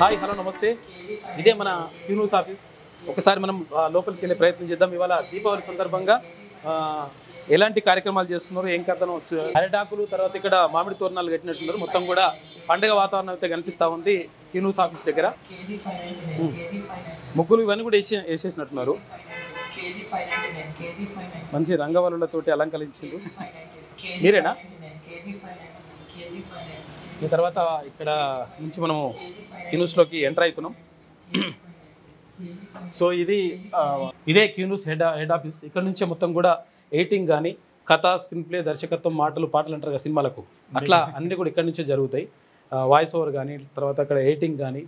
Hi hello నమస్తే. ఇదే మన క్యూన్యూస్ ఆఫీస్. ఒకసారి మనం లోపలికి వెళ్ళే ప్రయత్నం చేద్దాం. ఇవాళ దీపావళి సందర్భంగా ఎలాంటి కార్యక్రమాలు చేస్తున్నారు, ఏం కథనో అరిటాకులు, తర్వాత ఇక్కడ మామిడి తోరణాలు కట్టినట్టున్నారు. మొత్తం కూడా పండుగ వాతావరణం అయితే కనిపిస్తూ ఉంది క్యూన్యూస్ ఆఫీస్ దగ్గర. ముగ్గులు ఇవన్నీ కూడా వేసేసినట్టున్నారు. మంచి రంగవల్లులతోటి అలంకరించింది. మీరేనా? ఈ తర్వాత ఇక్కడ నుంచి మనము క్యూన్యూస్లోకి ఎంటర్ అవుతున్నాం. సో ఇదే క్యూన్యూస్ హెడ్ ఆఫీస్. ఇక్కడ నుంచే మొత్తం కూడా ఎడిటింగ్ కానీ, కథ, స్క్రీన్ ప్లే, దర్శకత్వం, పాటలు అంటారు కదా సినిమాలకు, అట్లా అన్నీ కూడా ఇక్కడ నుంచే జరుగుతాయి. వాయిస్ ఓవర్ కానీ, తర్వాత అక్కడ ఎడిటింగ్ కానీ,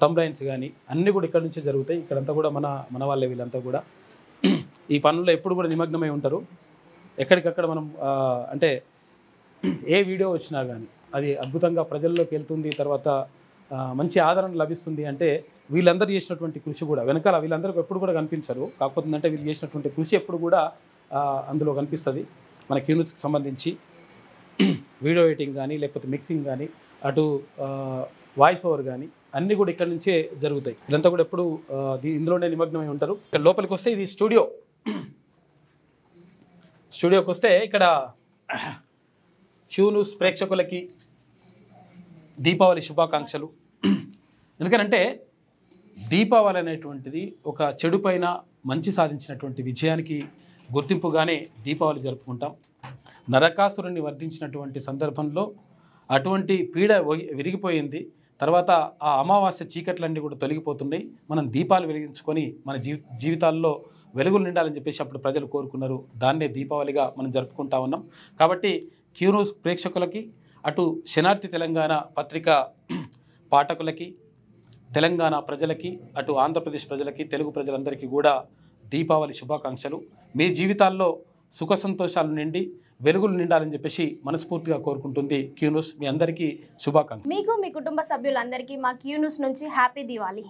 థంబ్నైల్స్ కానీ అన్నీ కూడా ఇక్కడ నుంచే జరుగుతాయి. ఇక్కడంతా కూడా మన వాళ్ళే వీళ్ళంతా కూడా ఈ పనుల్లో ఎప్పుడు కూడా నిమగ్నమై ఉంటారు. ఎక్కడికక్కడ మనం అంటే ఏ వీడియో వచ్చినా కానీ అది అద్భుతంగా ప్రజల్లోకి వెళ్తుంది, తర్వాత మంచి ఆదరణ లభిస్తుంది. అంటే వీళ్ళందరూ చేసినటువంటి కృషి కూడా వెనకాల వీళ్ళందరికీ ఎప్పుడు కూడా కనిపించరు. కాకపోతే అంటే వీళ్ళు చేసినటువంటి కృషి ఎప్పుడు కూడా అందులో కనిపిస్తుంది. మన క్యూన్యూస్కి సంబంధించి వీడియో ఎడిటింగ్ కానీ, లేకపోతే మిక్సింగ్ కానీ, అటు వాయిస్ ఓవర్ కానీ అన్నీ కూడా ఇక్కడ నుంచే జరుగుతాయి. వీళ్ళంతా కూడా ఎప్పుడు ఇందులోనే నిమగ్నమై ఉంటారు. ఇక్కడ లోపలికి వస్తే ఇది స్టూడియోకి వస్తే ఇక్కడ క్యూన్యూస్ ప్రేక్షకులకి దీపావళి శుభాకాంక్షలు. ఎందుకంటే దీపావళి అనేటువంటిది ఒక చెడు పైన మంచి సాధించినటువంటి విజయానికి గుర్తింపుగానే దీపావళి జరుపుకుంటాం. నరకాసురుణ్ణి వర్ధించినటువంటి సందర్భంలో అటువంటి పీడ విరిగిపోయింది. తర్వాత ఆ అమావాస్య చీకట్లన్నీ కూడా తొలగిపోతున్నాయి. మనం దీపాలు వెలిగించుకొని మన జీవితాల్లో వెలుగులు నిండాలని చెప్పేసి అప్పుడు ప్రజలు కోరుకున్నారు. దాన్నే దీపావళిగా మనం జరుపుకుంటా ఉన్నాం. కాబట్టి క్యూన్యూస్ ప్రేక్షకులకి, అటు శనార్థి తెలంగాణ పత్రిక పాఠకులకి, తెలంగాణ ప్రజలకి, అటు ఆంధ్రప్రదేశ్ ప్రజలకి, తెలుగు ప్రజలందరికీ కూడా దీపావళి శుభాకాంక్షలు. మీ జీవితాల్లో సుఖ సంతోషాలు నిండి వెలుగులు నిండాలని చెప్పేసి మనస్ఫూర్తిగా కోరుకుంటుంది క్యూన్యూస్. మీ అందరికీ శుభాకాంక్షలు. మీకు మీ కుటుంబ సభ్యులందరికీ మా క్యూన్యూస్ నుంచి హ్యాపీ దివాళీ.